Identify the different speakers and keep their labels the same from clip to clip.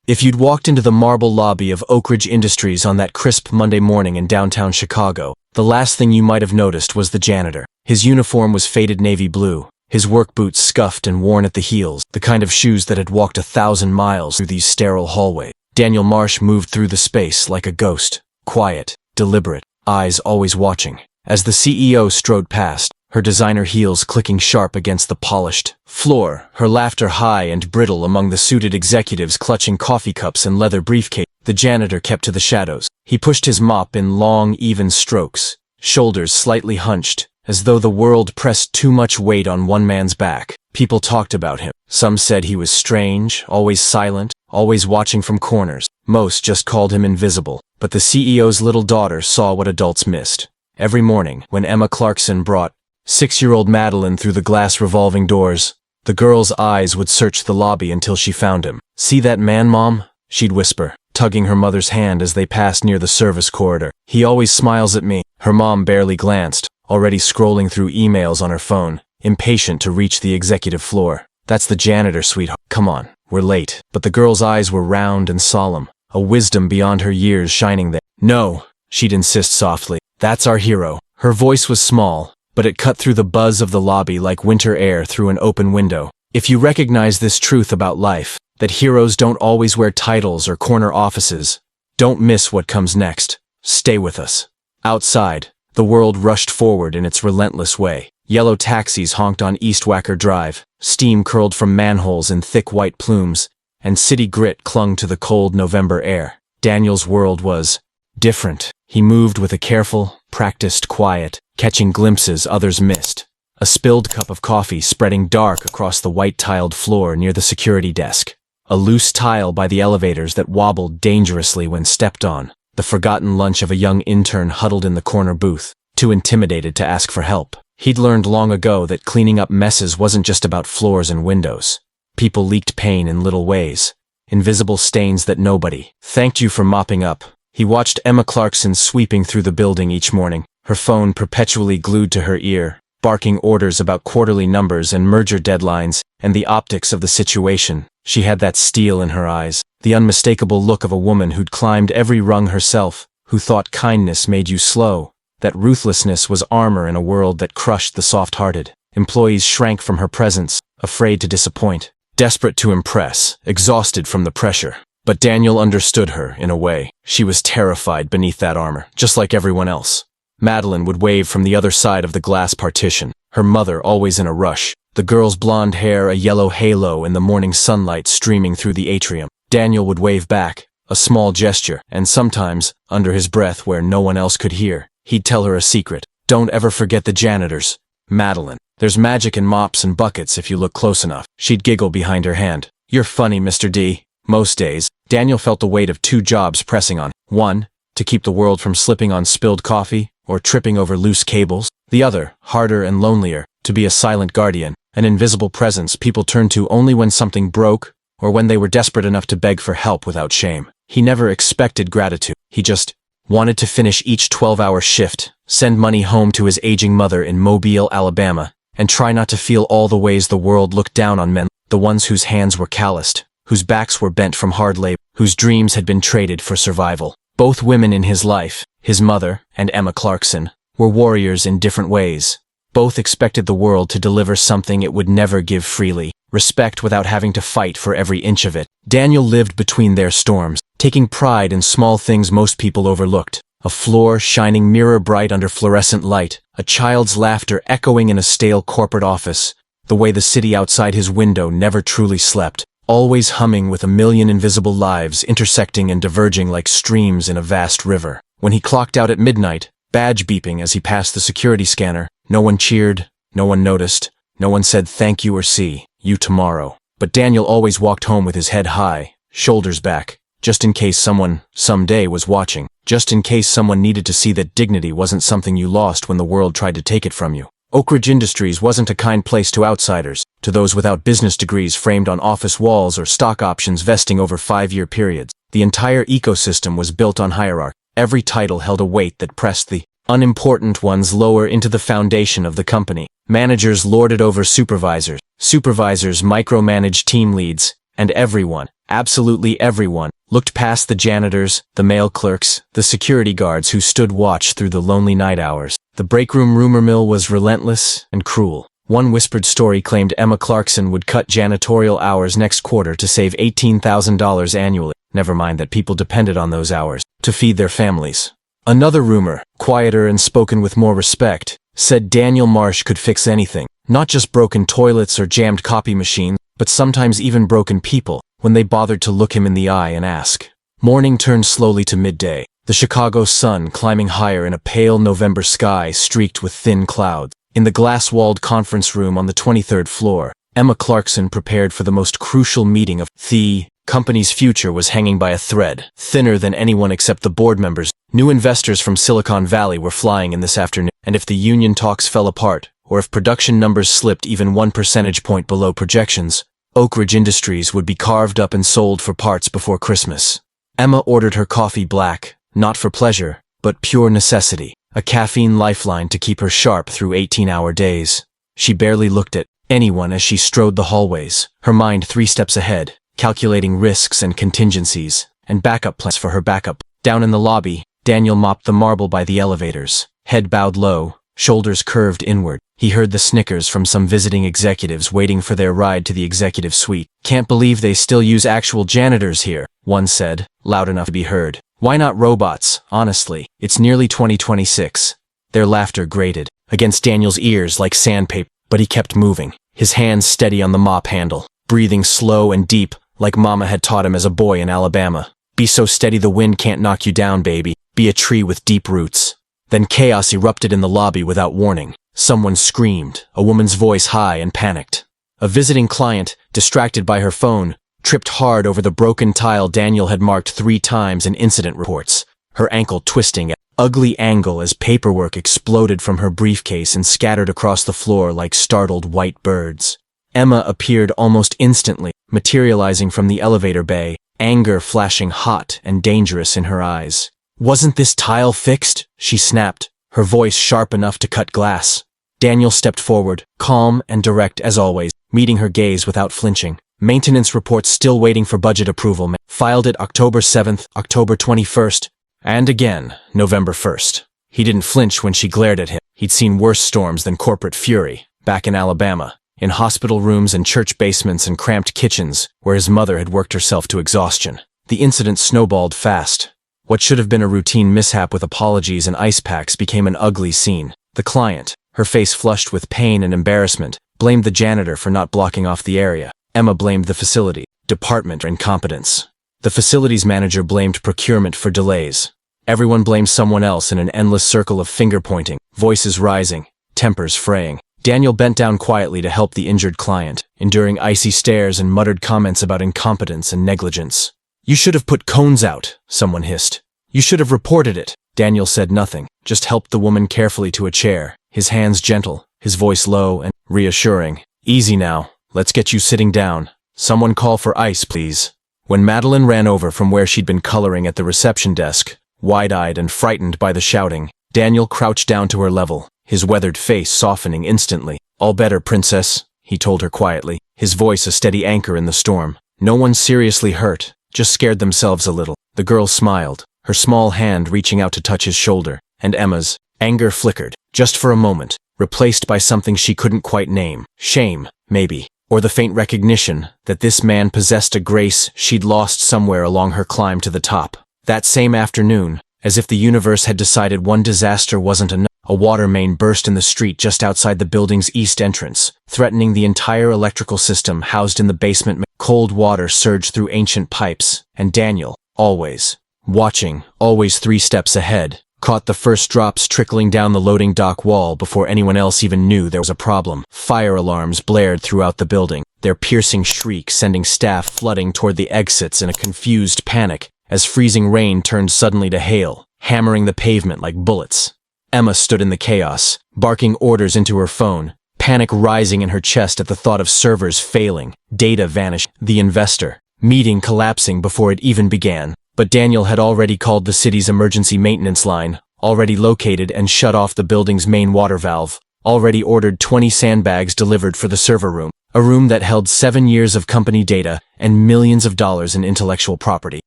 Speaker 1: If you'd walked into the marble lobby of Oak Ridge Industries on that crisp Monday morning in downtown Chicago, the last thing you might have noticed was the janitor. His uniform was faded navy blue, his work boots scuffed and worn at the heels, the kind of shoes that had walked 1,000 miles through these sterile hallways. Daniel Marsh moved through the space like a ghost, quiet, deliberate, eyes always watching. As the CEO strode past, her designer heels clicking sharp against the polished floor, her laughter high and brittle among the suited executives clutching coffee cups and leather briefcase, the janitor kept to the shadows. He pushed his mop in long, even strokes, shoulders slightly hunched, as though the world pressed too much weight on one man's back. People talked about him. Some said he was strange, always silent, always watching from corners. Most just called him invisible. But the CEO's little daughter saw what adults missed. Every morning, when Emma Clarkson brought 6-year-old Madeline through the glass revolving doors, the girl's eyes would search the lobby until she found him. "See that man, Mom?" she'd whisper, tugging her mother's hand as they passed near the service corridor. "He always smiles at me." Her mom barely glanced, already scrolling through emails on her phone, impatient to reach the executive floor. "That's the janitor, sweetheart. Come on, we're late." But the girl's eyes were round and solemn, a wisdom beyond her years shining there. "No," she'd insist softly. "That's our hero." Her voice was small, but it cut through the buzz of the lobby like winter air through an open window. If you recognize this truth about life, that heroes don't always wear titles or corner offices, don't miss what comes next. Stay with us. Outside, the world rushed forward in its relentless way. Yellow taxis honked on East Wacker Drive, steam curled from manholes in thick white plumes, and city grit clung to the cold November air. Daniel's world was different. He moved with a careful, practiced quiet, catching glimpses others missed. A spilled cup of coffee spreading dark across the white-tiled floor near the security desk. A loose tile by the elevators that wobbled dangerously when stepped on. The forgotten lunch of a young intern huddled in the corner booth, too intimidated to ask for help. He'd learned long ago that cleaning up messes wasn't just about floors and windows. People leaked pain in little ways, invisible stains that nobody thanked you for mopping up. He watched Emma Clarkson sweeping through the building each morning, her phone perpetually glued to her ear, barking orders about quarterly numbers and merger deadlines and the optics of the situation. She had that steel in her eyes, the unmistakable look of a woman who'd climbed every rung herself, who thought kindness made you slow, that ruthlessness was armor in a world that crushed the soft-hearted. Employees shrank from her presence, afraid to disappoint, desperate to impress, exhausted from the pressure. But Daniel understood her, in a way. She was terrified beneath that armor, just like everyone else. Madeline would wave from the other side of the glass partition, her mother always in a rush, the girl's blonde hair a yellow halo in the morning sunlight streaming through the atrium. Daniel would wave back, a small gesture, and sometimes, under his breath where no one else could hear, he'd tell her a secret. "Don't ever forget the janitors, Madeline. There's magic in mops and buckets if you look close enough." She'd giggle behind her hand. "You're funny, Mr. D." Most days, Daniel felt the weight of 2 jobs pressing on. One, to keep the world from slipping on spilled coffee or tripping over loose cables. The other, harder and lonelier, to be a silent guardian, an invisible presence people turned to only when something broke or when they were desperate enough to beg for help without shame. He never expected gratitude. He just wanted to finish each 12-hour shift, send money home to his aging mother in Mobile, Alabama, and try not to feel all the ways the world looked down on men, the ones whose hands were calloused, whose backs were bent from hard labor, whose dreams had been traded for survival. Both women in his life, his mother and Emma Clarkson, were warriors in different ways. Both expected the world to deliver something it would never give freely, respect without having to fight for every inch of it. Daniel lived between their storms, taking pride in small things most people overlooked. A floor shining mirror-bright under fluorescent light, a child's laughter echoing in a stale corporate office, the way the city outside his window never truly slept. Always humming with a million invisible lives intersecting and diverging like streams in a vast river. When he clocked out at midnight, badge beeping as he passed the security scanner, no one cheered, no one noticed, no one said thank you or see you tomorrow. But Daniel always walked home with his head high, shoulders back, just in case someone, someday, was watching, just in case someone needed to see that dignity wasn't something you lost when the world tried to take it from you. Oak Ridge Industries wasn't a kind place to outsiders, to those without business degrees framed on office walls or stock options vesting over 5-year periods. The entire ecosystem was built on hierarchy. Every title held a weight that pressed the unimportant ones lower into the foundation of the company. Managers lorded over supervisors, supervisors micromanaged team leads, and everyone, Absolutely everyone looked past the janitors, the mail clerks, the security guards who stood watch through the lonely night hours. The breakroom rumor mill was relentless and cruel. One whispered story claimed Emma Clarkson would cut janitorial hours next quarter to save $18,000 annually. Never mind that people depended on those hours to feed their families. Another rumor, quieter and spoken with more respect, said Daniel Marsh could fix anything, not just broken toilets or jammed copy machines, but sometimes even broken people, when they bothered to look him in the eye and ask. Morning turned slowly to midday, the Chicago sun climbing higher in a pale November sky streaked with thin clouds. In the glass-walled conference room on the 23rd floor, Emma Clarkson prepared for the most crucial meeting of the company's future was hanging by a thread, thinner than anyone except the board members. New investors from Silicon Valley were flying in this afternoon, and if the union talks fell apart, or if production numbers slipped even 1 percentage point below projections, Oak Ridge Industries would be carved up and sold for parts before Christmas. Emma ordered her coffee black, not for pleasure, but pure necessity, a caffeine lifeline to keep her sharp through 18-hour days. She barely looked at anyone as she strode the hallways, her mind 3 steps ahead, calculating risks and contingencies, and backup plans for her backup. Down in the lobby, Daniel mopped the marble by the elevators, head bowed low, shoulders curved inward. He heard the snickers from some visiting executives waiting for their ride to the executive suite. "Can't believe they still use actual janitors here," one said, loud enough to be heard. "Why not robots, honestly? It's nearly 2026. Their laughter grated against Daniel's ears like sandpaper, but he kept moving, his hands steady on the mop handle, breathing slow and deep, like Mama had taught him as a boy in Alabama. Be so steady the wind can't knock you down, baby. Be a tree with deep roots. Then chaos erupted in the lobby without warning. Someone screamed, a woman's voice high and panicked. A visiting client, distracted by her phone, tripped hard over the broken tile Daniel had marked 3 times in incident reports, her ankle twisting at an ugly angle as paperwork exploded from her briefcase and scattered across the floor like startled white birds. Emma appeared almost instantly, materializing from the elevator bay, anger flashing hot and dangerous in her eyes. "Wasn't this tile fixed?" she snapped, her voice sharp enough to cut glass. Daniel stepped forward, calm and direct as always, meeting her gaze without flinching. "Maintenance reports still waiting for budget approval. Filed it October 7th, October 21st, and again, November 1st. He didn't flinch when she glared at him. He'd seen worse storms than corporate fury, back in Alabama, in hospital rooms and church basements and cramped kitchens, where his mother had worked herself to exhaustion. The incident snowballed fast. What should have been a routine mishap with apologies and ice packs became an ugly scene. The client, her face flushed with pain and embarrassment, blamed the janitor for not blocking off the area. Emma blamed the facility, department for incompetence. The facilities manager blamed procurement for delays. Everyone blamed someone else in an endless circle of finger-pointing, voices rising, tempers fraying. Daniel bent down quietly to help the injured client, enduring icy stares and muttered comments about incompetence and negligence. "You should have put cones out," someone hissed. "You should have reported it." Daniel said nothing, just helped the woman carefully to a chair, his hands gentle, his voice low and reassuring. "Easy now, let's get you sitting down. Someone call for ice, please." When Madeline ran over from where she'd been coloring at the reception desk, wide-eyed and frightened by the shouting, Daniel crouched down to her level, his weathered face softening instantly. "All better, princess," he told her quietly, his voice a steady anchor in the storm. "No one's seriously hurt, just scared themselves a little." The girl smiled, her small hand reaching out to touch his shoulder, and Emma's anger flickered, just for a moment, replaced by something she couldn't quite name. Shame, maybe, or the faint recognition that this man possessed a grace she'd lost somewhere along her climb to the top. That same afternoon, as if the universe had decided one disaster wasn't enough, a water main burst in the street just outside the building's east entrance, threatening the entire electrical system housed in the basement. Cold water surged through ancient pipes, and Daniel, always watching, always 3 steps ahead, caught the first drops trickling down the loading dock wall before anyone else even knew there was a problem. Fire alarms blared throughout the building, their piercing shrieks sending staff flooding toward the exits in a confused panic as freezing rain turned suddenly to hail, hammering the pavement like bullets. Emma stood in the chaos, barking orders into her phone, panic rising in her chest at the thought of servers failing, data vanishing, the investor meeting collapsing before it even began. But Daniel had already called the city's emergency maintenance line, already located and shut off the building's main water valve, already ordered 20 sandbags delivered for the server room, a room that held 7 years of company data and millions of dollars in intellectual property.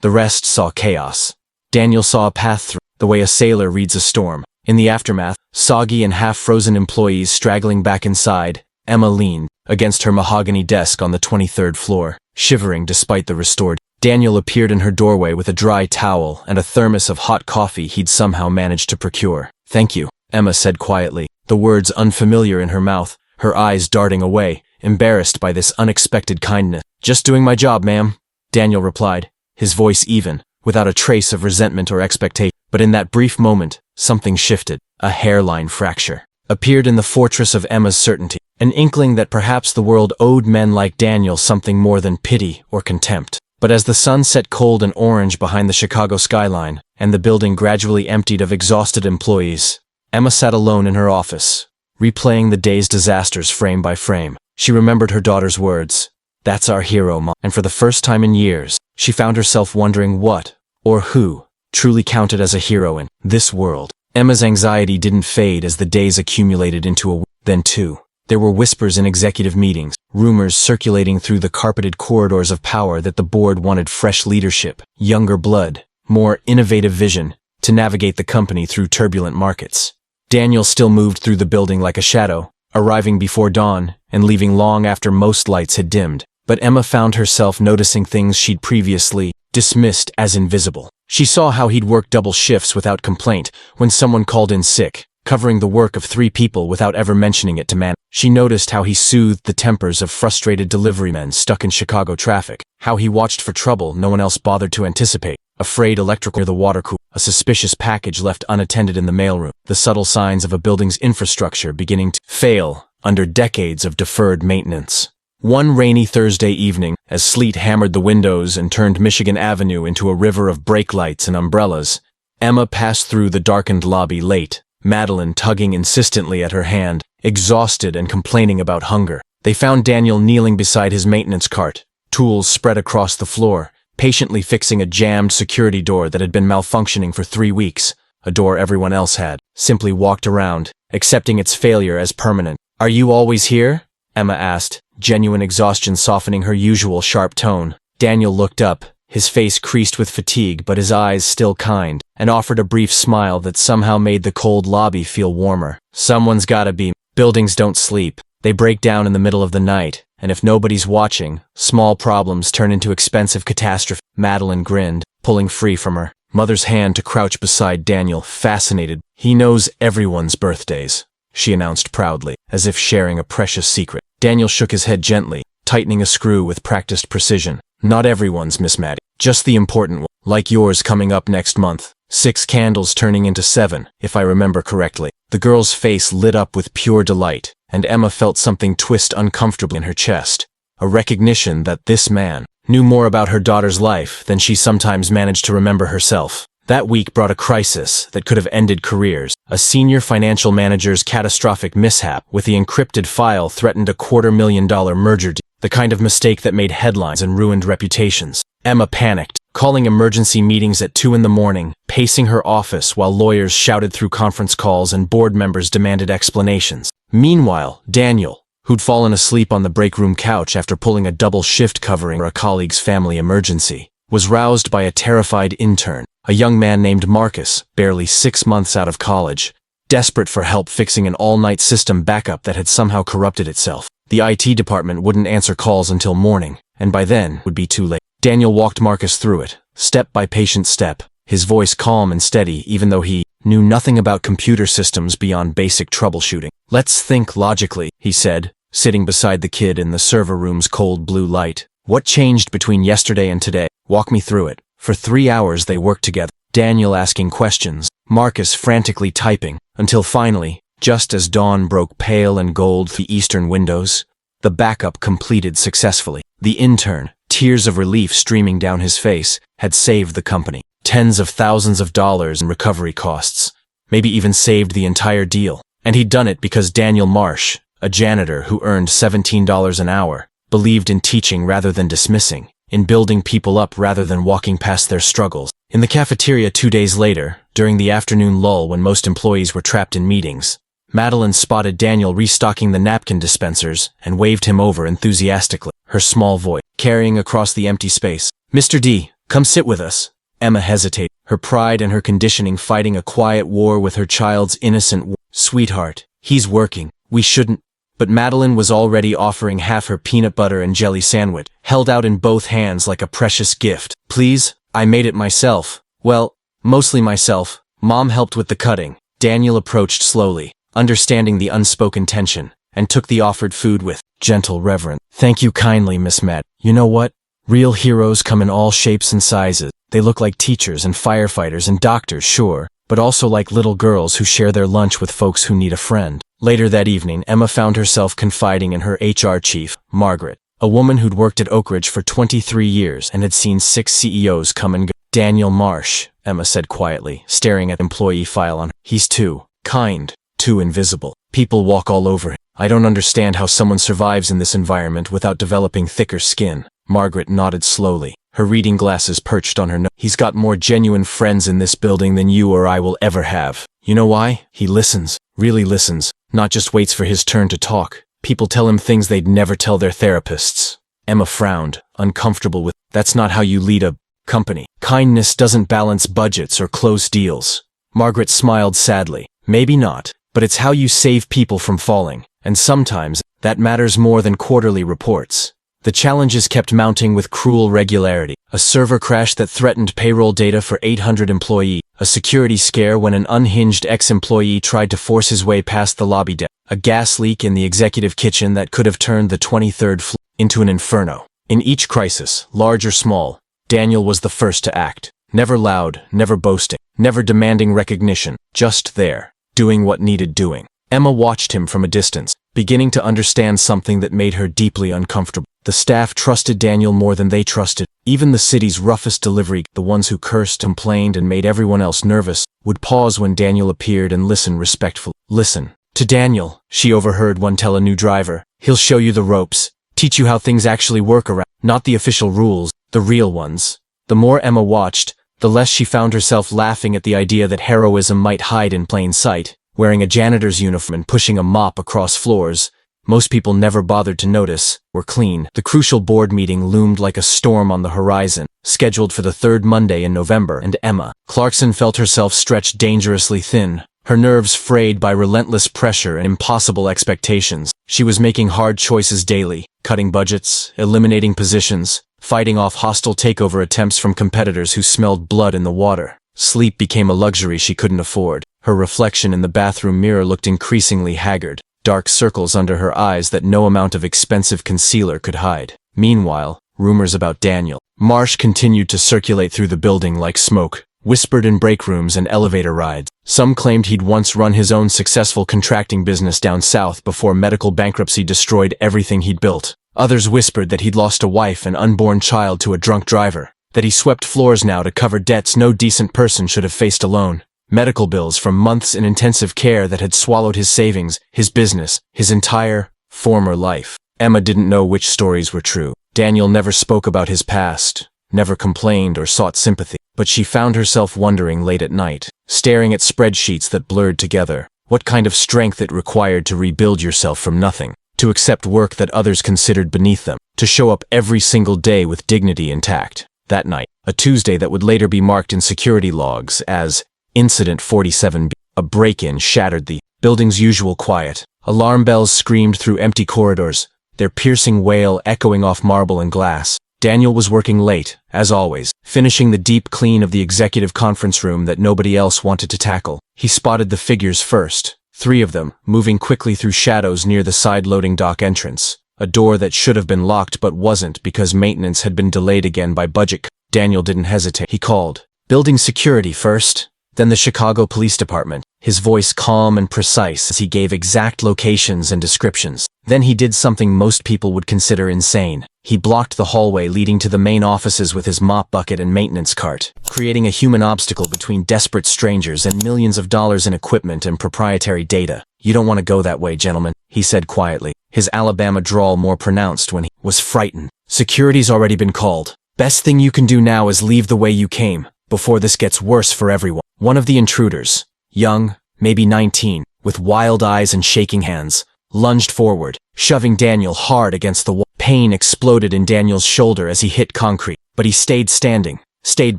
Speaker 1: The rest saw chaos. Daniel saw a path through, the way a sailor reads a storm. In the aftermath, soggy and half-frozen employees straggling back inside, Emma leaned against her mahogany desk on the 23rd floor, shivering despite the restored. Daniel appeared in her doorway with a dry towel and a thermos of hot coffee he'd somehow managed to procure. "Thank you," Emma said quietly, the words unfamiliar in her mouth, her eyes darting away, embarrassed by this unexpected kindness. "Just doing my job, ma'am," Daniel replied, his voice even, without a trace of resentment or expectation. But in that brief moment, something shifted. A hairline fracture appeared in the fortress of Emma's certainty, an inkling that perhaps the world owed men like Daniel something more than pity or contempt. But as the sun set cold and orange behind the Chicago skyline, and the building gradually emptied of exhausted employees, Emma sat alone in her office, replaying the day's disasters frame by frame. She remembered her daughter's words, "That's our hero, Mom." And for the first time in years, she found herself wondering what, or who, truly counted as a hero in this world. Emma's anxiety didn't fade as the days accumulated into a week. Then too, there were whispers in executive meetings, rumors circulating through the carpeted corridors of power that the board wanted fresh leadership, younger blood, more innovative vision to navigate the company through turbulent markets. Daniel still moved through the building like a shadow, arriving before dawn and leaving long after most lights had dimmed. But Emma found herself noticing things she'd previously dismissed as invisible. She saw how he'd worked double shifts without complaint when someone called in sick, covering the work of 3 people without ever mentioning it to man. She noticed how he soothed the tempers of frustrated deliverymen stuck in Chicago traffic, how he watched for trouble no one else bothered to anticipate, a frayed electrical near the water cooler, a suspicious package left unattended in the mailroom, the subtle signs of a building's infrastructure beginning to fail under decades of deferred maintenance. One rainy Thursday evening, as sleet hammered the windows and turned Michigan Avenue into a river of brake lights and umbrellas, Emma passed through the darkened lobby late, Madeline tugging insistently at her hand, exhausted and complaining about hunger. They found Daniel kneeling beside his maintenance cart, tools spread across the floor, patiently fixing a jammed security door that had been malfunctioning for 3 weeks, a door everyone else had simply walked around, accepting its failure as permanent. "Are you always here?" Emma asked, genuine exhaustion softening her usual sharp tone. Daniel looked up, his face creased with fatigue but his eyes still kind, and offered a brief smile that somehow made the cold lobby feel warmer. "Someone's gotta be. Buildings don't sleep. They break down in the middle of the night, and if nobody's watching, small problems turn into expensive catastrophe." Madeline grinned, pulling free from her mother's hand to crouch beside Daniel, fascinated. "He knows everyone's birthdays," she announced proudly, as if sharing a precious secret. Daniel shook his head gently, tightening a screw with practiced precision. "Not everyone's, Miss Maddie. Just the important one. Like yours coming up next month. 6 candles turning into 7, if I remember correctly." The girl's face lit up with pure delight, and Emma felt something twist uncomfortably in her chest. A recognition that this man knew more about her daughter's life than she sometimes managed to remember herself. That week brought a crisis that could have ended careers. A senior financial manager's catastrophic mishap with the encrypted file threatened a $250,000 merger deal, the kind of mistake that made headlines and ruined reputations. Emma panicked, calling emergency meetings at 2 in the morning, pacing her office while lawyers shouted through conference calls and board members demanded explanations. Meanwhile, Daniel, who'd fallen asleep on the break room couch after pulling a double shift covering a colleague's family emergency, was roused by a terrified intern, a young man named Marcus, barely 6 months out of college, desperate for help fixing an all-night system backup that had somehow corrupted itself. The IT department wouldn't answer calls until morning, and by then would be too late. Daniel walked Marcus through it, step by patient step, his voice calm and steady even though he knew nothing about computer systems beyond basic troubleshooting. "Let's think logically," he said, sitting beside the kid in the server room's cold blue light. "What changed between yesterday and today? Walk me through it." For 3 hours they worked together, Daniel asking questions, Marcus frantically typing, until finally, just as dawn broke pale and gold through the eastern windows, the backup completed successfully. The intern, tears of relief streaming down his face, had saved the company. Tens of thousands of dollars in recovery costs, maybe even saved the entire deal. And he'd done it because Daniel Marsh, a janitor who earned $17 an hour, believed in teaching rather than dismissing, in building people up rather than walking past their struggles. In the cafeteria 2 days later, during the afternoon lull when most employees were trapped in meetings, Madeline spotted Daniel restocking the napkin dispensers and waved him over enthusiastically, her small voice carrying across the empty space. "Mr. D, come sit with us." Emma hesitated, her pride and her conditioning fighting a quiet war with her child's innocent "Sweetheart, he's working. We shouldn't." But Madeline was already offering half her peanut butter and jelly sandwich, held out in both hands like a precious gift. "Please, I made it myself. Well, mostly myself. Mom helped with the cutting." Daniel approached slowly, understanding the unspoken tension, and took the offered food with gentle reverence. "Thank you kindly, Miss Mad. You know what? Real heroes come in all shapes and sizes. They look like teachers and firefighters and doctors, sure, but also like little girls who share their lunch with folks who need a friend." Later that evening, Emma found herself confiding in her HR chief, Margaret, a woman who'd worked at Oak Ridge for 23 years and had seen 6 CEOs come and go. "Daniel Marsh," Emma said quietly, staring at the employee file on her. "He's too kind, too invisible. People walk all over him. I don't understand how someone survives in this environment without developing thicker skin." Margaret nodded slowly, her reading glasses perched on her nose. "He's got more genuine friends in this building than you or I will ever have. You know why? He listens, really listens, not just waits for his turn to talk. People tell him things they'd never tell their therapists." Emma frowned, uncomfortable with, "That's not how you lead a company. Kindness doesn't balance budgets or close deals." Margaret smiled sadly. "Maybe not, but it's how you save people from falling, and sometimes that matters more than quarterly reports." The challenges kept mounting with cruel regularity. A server crash that threatened payroll data for 800 employees, a security scare when an unhinged ex-employee tried to force his way past the lobby deck, a gas leak in the executive kitchen that could have turned the 23rd floor into an inferno. In each crisis, large or small, Daniel was the first to act. Never loud, never boasting, never demanding recognition, just there, doing what needed doing. Emma watched him from a distance, beginning to understand something that made her deeply uncomfortable. The staff trusted Daniel more than they trusted. Even the city's roughest delivery, the ones who cursed, complained, and made everyone else nervous, would pause when Daniel appeared and listen respectfully. "Listen to Daniel," she overheard one tell a new driver. "He'll show you the ropes, teach you how things actually work around, not the official rules, the real ones." The more Emma watched, the less she found herself laughing at the idea that heroism might hide in plain sight. Wearing a janitor's uniform and pushing a mop across floors most people never bothered to notice, were clean. The crucial board meeting loomed like a storm on the horizon, scheduled for the 3rd Monday in November, and Emma Clarkson felt herself stretched dangerously thin, her nerves frayed by relentless pressure and impossible expectations. She was making hard choices daily, cutting budgets, eliminating positions, fighting off hostile takeover attempts from competitors who smelled blood in the water. Sleep became a luxury she couldn't afford. Her reflection in the bathroom mirror looked increasingly haggard, dark circles under her eyes that no amount of expensive concealer could hide. Meanwhile, rumors about Daniel Marsh continued to circulate through the building like smoke, whispered in break rooms and elevator rides. Some claimed he'd once run his own successful contracting business down south before medical bankruptcy destroyed everything he'd built. Others whispered that he'd lost a wife and unborn child to a drunk driver, that he swept floors now to cover debts no decent person should have faced alone. Medical bills from months in intensive care that had swallowed his savings, his business, his entire former life. Emma didn't know which stories were true. Daniel never spoke about his past, never complained or sought sympathy, but she found herself wondering late at night, staring at spreadsheets that blurred together, what kind of strength it required to rebuild yourself from nothing, to accept work that others considered beneath them, to show up every single day with dignity intact. That night, a Tuesday that would later be marked in security logs as Incident 47B. A break-in shattered the building's usual quiet. Alarm bells screamed through empty corridors, their piercing wail echoing off marble and glass. Daniel was working late, as always, finishing the deep clean of the executive conference room that nobody else wanted to tackle. He spotted the figures first, 3 of them, moving quickly through shadows near the side-loading dock entrance. A door that should have been locked but wasn't because maintenance had been delayed again by budget. Daniel didn't hesitate. He called, "Building security first, then the Chicago Police Department," his voice calm and precise as he gave exact locations and descriptions. Then he did something most people would consider insane. He blocked the hallway leading to the main offices with his mop bucket and maintenance cart, creating a human obstacle between desperate strangers and millions of dollars in equipment and proprietary data. "You don't want to go that way, gentlemen," he said quietly, his Alabama drawl more pronounced when he was frightened. "Security's already been called. Best thing you can do now is leave the way you came, before this gets worse for everyone." One of the intruders, young, maybe 19, with wild eyes and shaking hands, lunged forward, shoving Daniel hard against the wall. Pain exploded in Daniel's shoulder as he hit concrete, but he stayed standing, stayed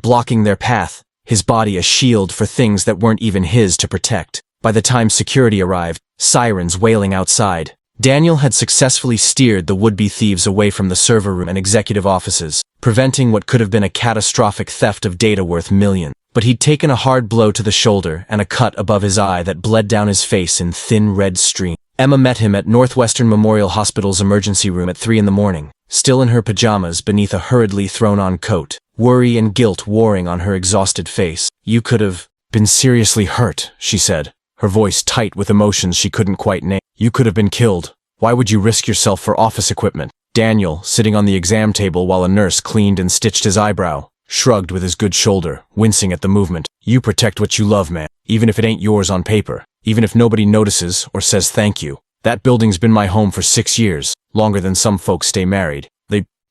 Speaker 1: blocking their path, his body a shield for things that weren't even his to protect. By the time security arrived, sirens wailing outside, Daniel had successfully steered the would-be thieves away from the server room and executive offices, preventing what could have been a catastrophic theft of data worth millions. But he'd taken a hard blow to the shoulder and a cut above his eye that bled down his face in thin red streams. Emma met him at Northwestern Memorial Hospital's emergency room at 3 a.m, still in her pajamas beneath a hurriedly thrown-on coat, worry and guilt warring on her exhausted face. "You could have been seriously hurt," she said, her voice tight with emotions she couldn't quite name. "You could have been killed. Why would you risk yourself for office equipment?" Daniel, sitting on the exam table while a nurse cleaned and stitched his eyebrow, shrugged with his good shoulder, wincing at the movement. "You protect what you love, man, even if it ain't yours on paper. Even if nobody notices or says thank you. That building's been my home for 6 years, longer than some folks stay married.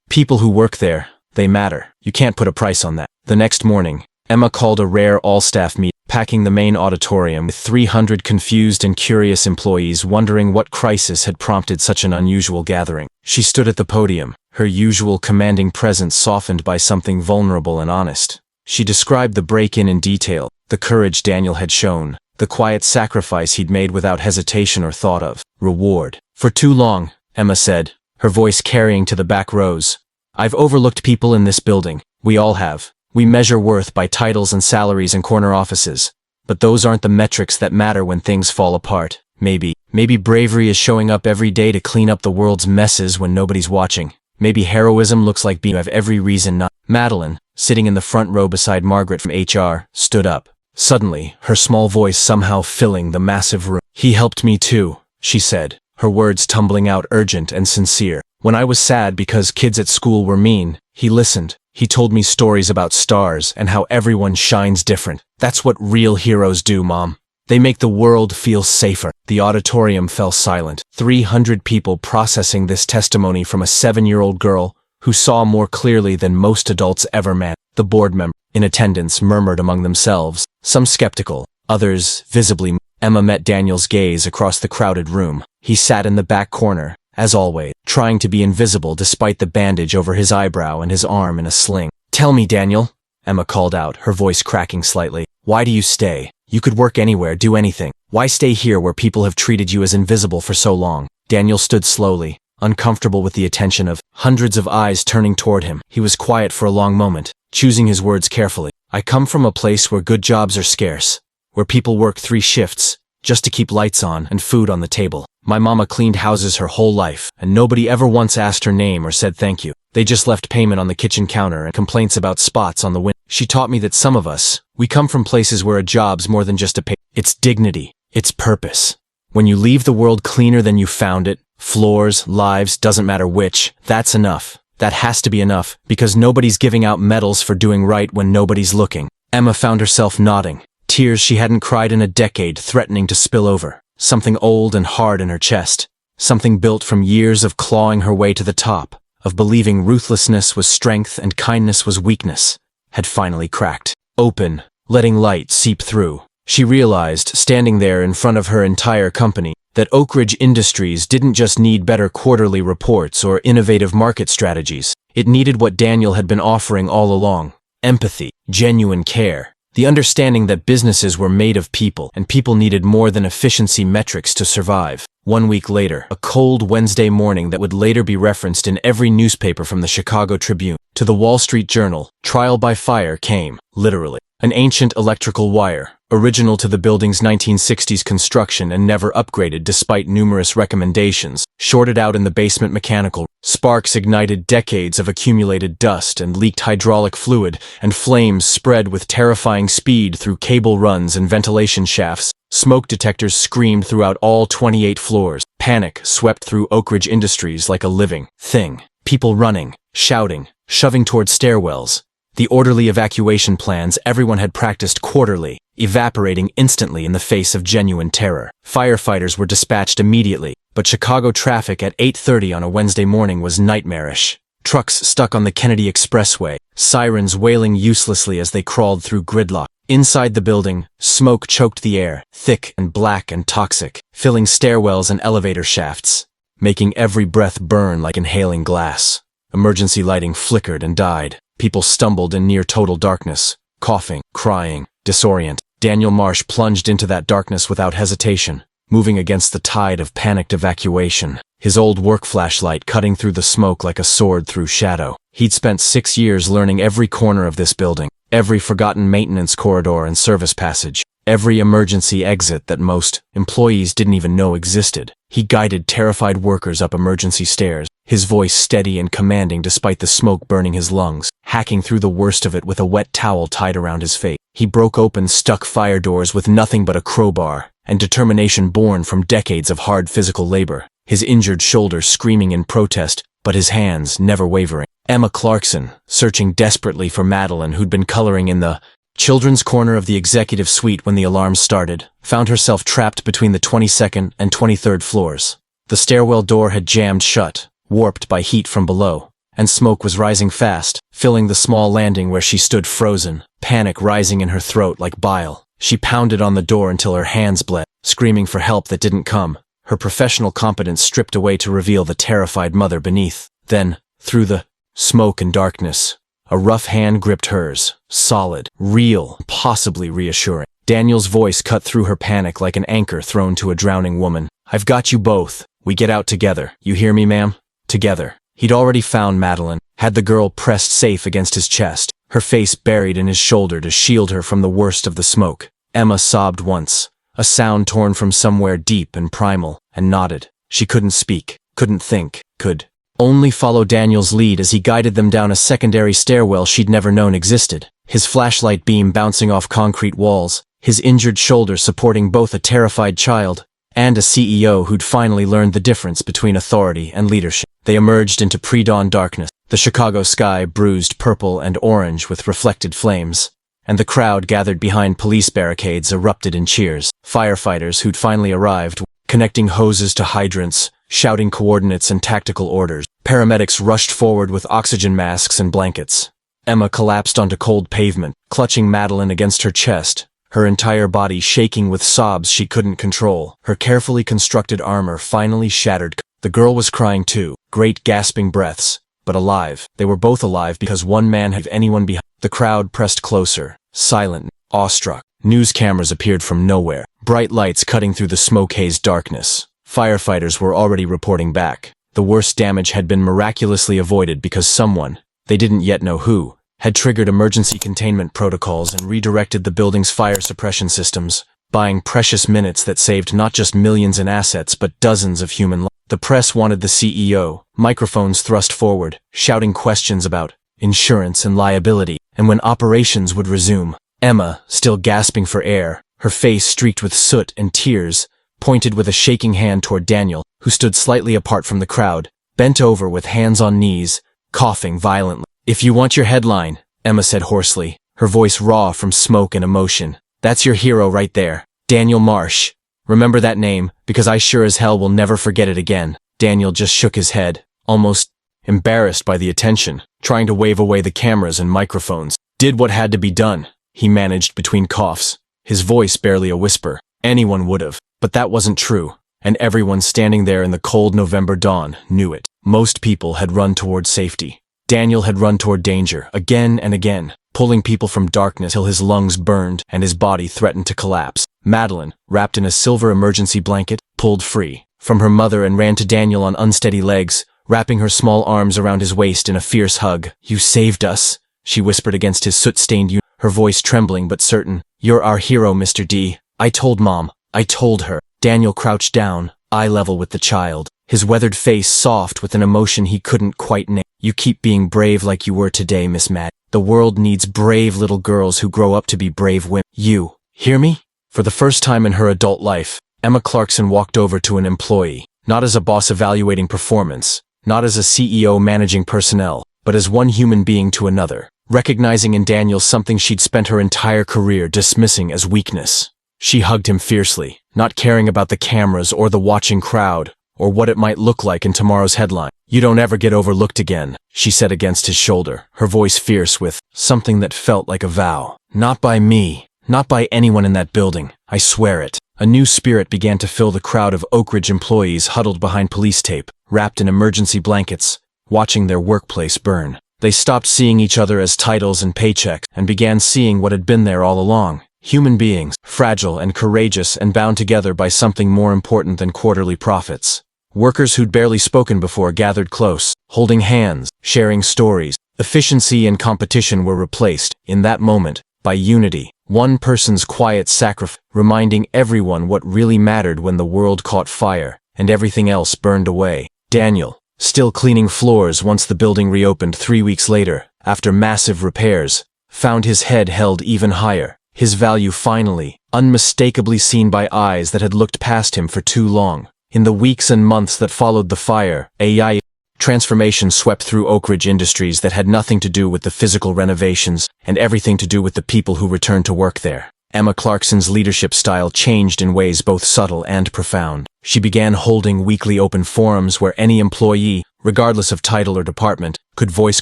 Speaker 1: People who work there, they matter. You can't put a price on that." The next morning, Emma called a rare all-staff meeting, packing the main auditorium with 300 confused and curious employees wondering what crisis had prompted such an unusual gathering. She stood at the podium, her usual commanding presence softened by something vulnerable and honest. She described the break-in in detail, the courage Daniel had shown, the quiet sacrifice he'd made without hesitation or thought of reward. "For too long," Emma said, her voice carrying to the back rows, "I've overlooked people in this building. We all have. We measure worth by titles and salaries and corner offices. But those aren't the metrics that matter when things fall apart. Maybe bravery is showing up every day to clean up the world's messes when nobody's watching. Maybe heroism looks like being have every reason not." Madeline, sitting in the front row beside Margaret from HR, stood up. Suddenly, her small voice somehow filling the massive room. "He helped me too," she said, her words tumbling out urgent and sincere. "When I was sad because kids at school were mean, he listened. He told me stories about stars and how everyone shines different. That's what real heroes do, Mom. They make the world feel safer." The auditorium fell silent, 300 people processing this testimony from a 7-year-old girl who saw more clearly than most adults ever man. The board members in attendance murmured among themselves, some skeptical, others visibly. Emma met Daniel's gaze across the crowded room. He sat in the back corner, as always, trying to be invisible despite the bandage over his eyebrow and his arm in a sling. "Tell me, Daniel," Emma called out, her voice cracking slightly. "Why do you stay? You could work anywhere, do anything. Why stay here where people have treated you as invisible for so long?" Daniel stood slowly, uncomfortable with the attention of hundreds of eyes turning toward him. He was quiet for a long moment, choosing his words carefully. "I come from a place where good jobs are scarce, where people work 3 shifts, just to keep lights on and food on the table. My mama cleaned houses her whole life, and nobody ever once asked her name or said thank you. They just left payment on the kitchen counter and complaints about spots on the window. She taught me that some of us, we come from places where a job's more than just a pay. It's dignity. It's purpose. When you leave the world cleaner than you found it, floors, lives, doesn't matter which, that's enough. That has to be enough, because nobody's giving out medals for doing right when nobody's looking." Emma found herself nodding, tears she hadn't cried in a decade threatening to spill over. Something old and hard in her chest, something built from years of clawing her way to the top, of believing ruthlessness was strength and kindness was weakness, had finally cracked open, letting light seep through. She realized, standing there in front of her entire company, that Oak Ridge Industries didn't just need better quarterly reports or innovative market strategies. It needed what Daniel had been offering all along: empathy, genuine care, the understanding that businesses were made of people, and people needed more than efficiency metrics to survive. 1 week later, a cold Wednesday morning that would later be referenced in every newspaper from the Chicago Tribune to the Wall Street Journal, trial by fire came, literally. An ancient electrical wire, original to the building's 1960s construction and never upgraded despite numerous recommendations, shorted out in the basement mechanical. Sparks ignited decades of accumulated dust and leaked hydraulic fluid, and flames spread with terrifying speed through cable runs and ventilation shafts. Smoke detectors screamed throughout all 28 floors. Panic swept through Oak Ridge Industries like a living thing. People running, shouting, shoving toward stairwells. The orderly evacuation plans everyone had practiced quarterly, evaporating instantly in the face of genuine terror. Firefighters were dispatched immediately, but Chicago traffic at 8:30 on a Wednesday morning was nightmarish. Trucks stuck on the Kennedy Expressway, sirens wailing uselessly as they crawled through gridlock. Inside the building, smoke choked the air, thick and black and toxic, filling stairwells and elevator shafts, making every breath burn like inhaling glass. Emergency lighting flickered and died. People stumbled in near total darkness, coughing, crying, disoriented. Daniel Marsh plunged into that darkness without hesitation, moving against the tide of panicked evacuation, his old work flashlight cutting through the smoke like a sword through shadow. He'd spent 6 years learning every corner of this building, every forgotten maintenance corridor and service passage, every emergency exit that most employees didn't even know existed. He guided terrified workers up emergency stairs, his voice steady and commanding despite the smoke burning his lungs, hacking through the worst of it with a wet towel tied around his face. He broke open stuck fire doors with nothing but a crowbar, and determination born from decades of hard physical labor, his injured shoulder screaming in protest, but his hands never wavering. Emma Clarkson, searching desperately for Madeline, who'd been coloring in the children's corner of the executive suite when the alarm started, found herself trapped between the 22nd and 23rd floors. The stairwell door had jammed shut, warped by heat from below, and smoke was rising fast, filling the small landing where she stood frozen, panic rising in her throat like bile. She pounded on the door until her hands bled, screaming for help that didn't come, her professional competence stripped away to reveal the terrified mother beneath. Then, through the smoke and darkness, a rough hand gripped hers, solid, real, possibly reassuring. Daniel's voice cut through her panic like an anchor thrown to a drowning woman. "I've got you both. We get out together. You hear me, ma'am? Together." He'd already found Madeline, had the girl pressed safe against his chest, her face buried in his shoulder to shield her from the worst of the smoke. Emma sobbed once, a sound torn from somewhere deep and primal, and nodded. She couldn't speak, couldn't think, could only follow Daniel's lead as he guided them down a secondary stairwell she'd never known existed, his flashlight beam bouncing off concrete walls, his injured shoulder supporting both a terrified child and a CEO who'd finally learned the difference between authority and leadership. They emerged into pre-dawn darkness, the Chicago sky bruised purple and orange with reflected flames, and the crowd gathered behind police barricades erupted in cheers. Firefighters who'd finally arrived, connecting hoses to hydrants, shouting coordinates and tactical orders. Paramedics rushed forward with oxygen masks and blankets. Emma collapsed onto cold pavement, clutching Madeline against her chest, her entire body shaking with sobs she couldn't control. Her carefully constructed armor finally shattered. The girl was crying too, great gasping breaths, but alive. They were both alive because one man had anyone behind. The crowd pressed closer, silent, awestruck. News cameras appeared from nowhere, bright lights cutting through the smoke-hazed darkness. Firefighters were already reporting back. The worst damage had been miraculously avoided because someone, they didn't yet know who, had triggered emergency containment protocols and redirected the building's fire suppression systems, buying precious minutes that saved not just millions in assets but dozens of human lives. The press wanted the CEO, microphones thrust forward, shouting questions about insurance and liability, and when operations would resume. Emma, still gasping for air, her face streaked with soot and tears, pointed with a shaking hand toward Daniel, who stood slightly apart from the crowd, bent over with hands on knees, coughing violently. "If you want your headline," Emma said hoarsely, her voice raw from smoke and emotion, "that's your hero right there, Daniel Marsh. Remember that name, because I sure as hell will never forget it again." Daniel just shook his head, almost embarrassed by the attention, trying to wave away the cameras and microphones. "Did what had to be done," he managed between coughs, his voice barely a whisper. Anyone would have, but that wasn't true, and everyone standing there in the cold November dawn knew it. Most people had run toward safety. Daniel had run toward danger, again and again, pulling people from darkness till his lungs burned and his body threatened to collapse. Madeline, wrapped in a silver emergency blanket, pulled free from her mother and ran to Daniel on unsteady legs, wrapping her small arms around his waist in a fierce hug. "You saved us," she whispered against his soot-stained uniform, her voice trembling but certain. "You're our hero, Mr. D. I told Mom. I told her." Daniel crouched down, eye level with the child, his weathered face soft with an emotion he couldn't quite name. "You keep being brave like you were today, Miss Mad. The world needs brave little girls who grow up to be brave women. You hear me?" For the first time in her adult life, Emma Clarkson walked over to an employee, not as a boss evaluating performance, not as a CEO managing personnel, but as one human being to another, recognizing in Daniel something she'd spent her entire career dismissing as weakness. She hugged him fiercely, not caring about the cameras or the watching crowd, or what it might look like in tomorrow's headline. "You don't ever get overlooked again," she said against his shoulder, her voice fierce with something that felt like a vow. "Not by me. Not by anyone in that building. I swear it." A new spirit began to fill the crowd of Oak Ridge employees huddled behind police tape, wrapped in emergency blankets, watching their workplace burn. They stopped seeing each other as titles and paychecks and began seeing what had been there all along. Human beings, fragile and courageous and bound together by something more important than quarterly profits. Workers who'd barely spoken before gathered close, holding hands, sharing stories. Efficiency and competition were replaced, in that moment, by unity. One person's quiet sacrifice, reminding everyone what really mattered when the world caught fire, and everything else burned away. Daniel, still cleaning floors once the building reopened 3 weeks later, after massive repairs, found his head held even higher, his value finally, unmistakably seen by eyes that had looked past him for too long. In the weeks and months that followed the fire, AI transformation swept through Oak Ridge Industries that had nothing to do with the physical renovations and everything to do with the people who returned to work there. Emma Clarkson's leadership style changed in ways both subtle and profound. She began holding weekly open forums where any employee, regardless of title or department, could voice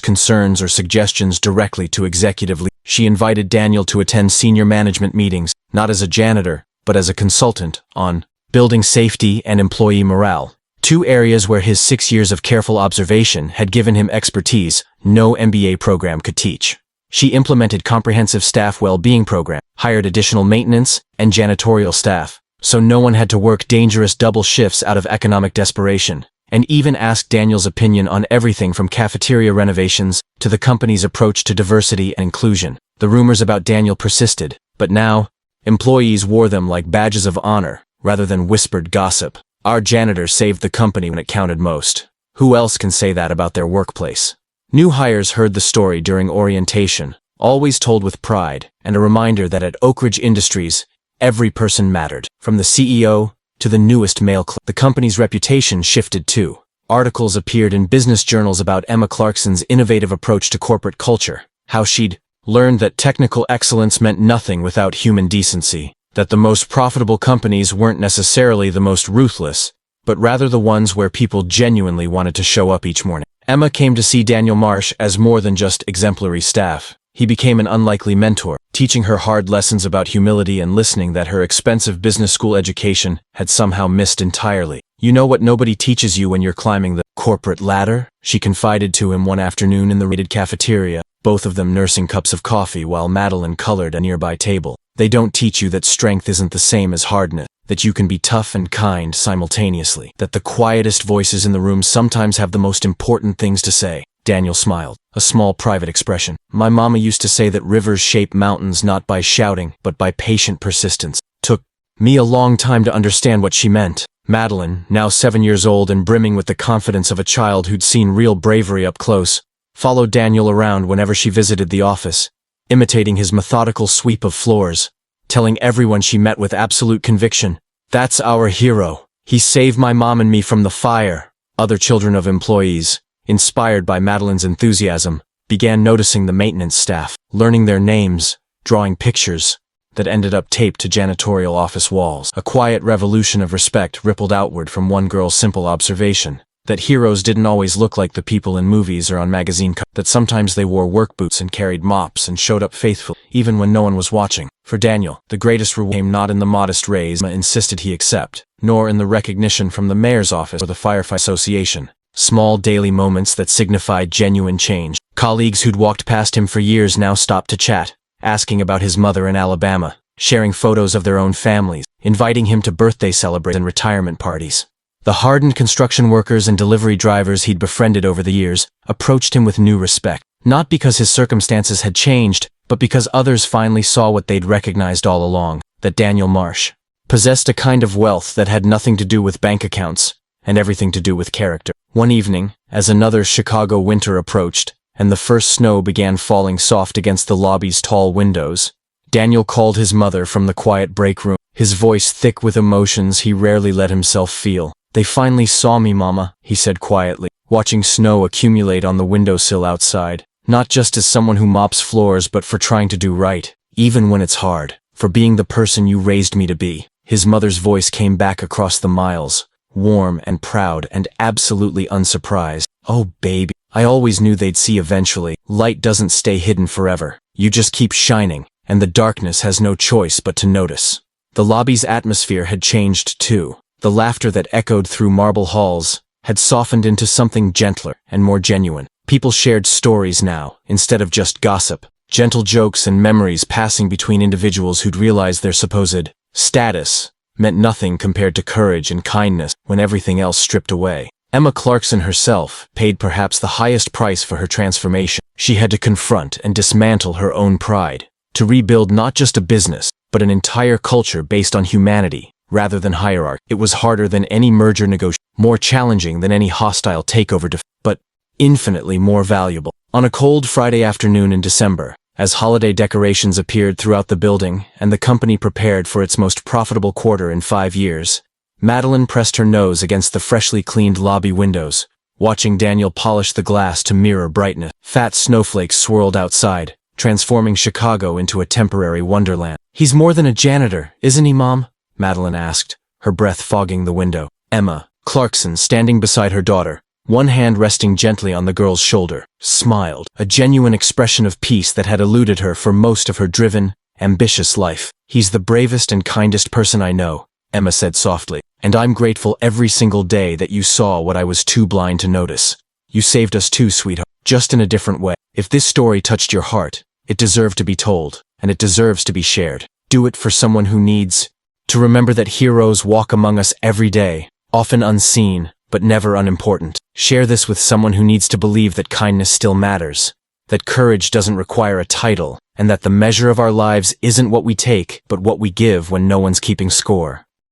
Speaker 1: concerns or suggestions directly to executive leaders. She invited Daniel to attend senior management meetings, not as a janitor, but as a consultant, on building safety and employee morale. Two areas where his 6 years of careful observation had given him expertise no MBA program could teach. She implemented comprehensive staff well-being programs, hired additional maintenance and janitorial staff, so no one had to work dangerous double shifts out of economic desperation, and even asked Daniel's opinion on everything from cafeteria renovations to the company's approach to diversity and inclusion. The rumors about Daniel persisted, but now, employees wore them like badges of honor, rather than whispered gossip. "Our janitor saved the company when it counted most." Who else can say that about their workplace? New hires heard the story during orientation, always told with pride, and a reminder that at Oak Ridge Industries, every person mattered, from the CEO to the newest male clerk. The company's reputation shifted too. Articles appeared in business journals about Emma Clarkson's innovative approach to corporate culture, how she'd learned that technical excellence meant nothing without human decency, that the most profitable companies weren't necessarily the most ruthless, but rather the ones where people genuinely wanted to show up each morning. Emma came to see Daniel Marsh as more than just exemplary staff. He became an unlikely mentor, teaching her hard lessons about humility and listening that her expensive business school education had somehow missed entirely. "You know what nobody teaches you when you're climbing the corporate ladder?" she confided to him one afternoon in the raided cafeteria, both of them nursing cups of coffee while Madeline colored at a nearby table. "They don't teach you that strength isn't the same as hardness, that you can be tough and kind simultaneously, that the quietest voices in the room sometimes have the most important things to say." Daniel smiled, a small private expression. "My mama used to say that rivers shape mountains not by shouting, but by patient persistence." Took me a long time to understand what she meant. Madeline, now 7 years old and brimming with the confidence of a child who'd seen real bravery up close, followed Daniel around whenever she visited the office, imitating his methodical sweep of floors, telling everyone she met with absolute conviction, "That's our hero. He saved my mom and me from the fire." Other children of employees, inspired by Madeline's enthusiasm, began noticing the maintenance staff, learning their names, drawing pictures that ended up taped to janitorial office walls. A quiet revolution of respect rippled outward from one girl's simple observation, that heroes didn't always look like the people in movies or on magazine covers, that sometimes they wore work boots and carried mops and showed up faithfully, even when no one was watching. For Daniel, the greatest reward came not in the modest raise Emma insisted he accept, nor in the recognition from the mayor's office or the firefighter association. Small daily moments that signified genuine change. Colleagues who'd walked past him for years now stopped to chat, asking about his mother in Alabama, sharing photos of their own families, inviting him to birthday celebrations and retirement parties. The hardened construction workers and delivery drivers he'd befriended over the years approached him with new respect, not because his circumstances had changed, but because others finally saw what they'd recognized all along, that Daniel Marsh possessed a kind of wealth that had nothing to do with bank accounts and everything to do with character. One evening, as another Chicago winter approached, and the first snow began falling soft against the lobby's tall windows, Daniel called his mother from the quiet break room, his voice thick with emotions he rarely let himself feel. "They finally saw me, Mama," he said quietly, watching snow accumulate on the windowsill outside, "not just as someone who mops floors but for trying to do right, even when it's hard, for being the person you raised me to be." His mother's voice came back across the miles, warm and proud and absolutely unsurprised. Oh, baby. I always knew they'd see eventually. Light doesn't stay hidden forever. You just keep shining, and the darkness has no choice but to notice. The lobby's atmosphere had changed too. The laughter that echoed through marble halls had softened into something gentler and more genuine. People shared stories now, instead of just gossip. Gentle jokes and memories passing between individuals who'd realized their supposed status meant nothing compared to courage and kindness when everything else stripped away. Emma Clarkson herself paid perhaps the highest price for her transformation. She had to confront and dismantle her own pride, to rebuild not just a business, but an entire culture based on humanity rather than hierarchy. It was harder than any merger negotiation, more challenging than any hostile takeover, but infinitely more valuable. On a cold Friday afternoon in December, as holiday decorations appeared throughout the building and the company prepared for its most profitable quarter in 5 years, Madeline pressed her nose against the freshly cleaned lobby windows, watching Daniel polish the glass to mirror brightness. Fat snowflakes swirled outside, transforming Chicago into a temporary wonderland. "He's more than a janitor, isn't he, Mom?" Madeline asked, her breath fogging the window. Emma Clarkson, standing beside her daughter, one hand resting gently on the girl's shoulder, smiled, a genuine expression of peace that had eluded her for most of her driven, ambitious life. "He's the bravest and kindest person I know," Emma said softly, "and I'm grateful every single day that you saw what I was too blind to notice. You saved us too, sweetheart, just in a different way. If this story touched your heart, it deserved to be told, and it deserves to be shared. Do it for someone who needs to remember that heroes walk among us every day, often unseen, but never unimportant. Share this with someone who needs to believe that kindness still matters, that courage doesn't require a title, and that the measure of our lives isn't what we take, but what we give when no one's keeping score."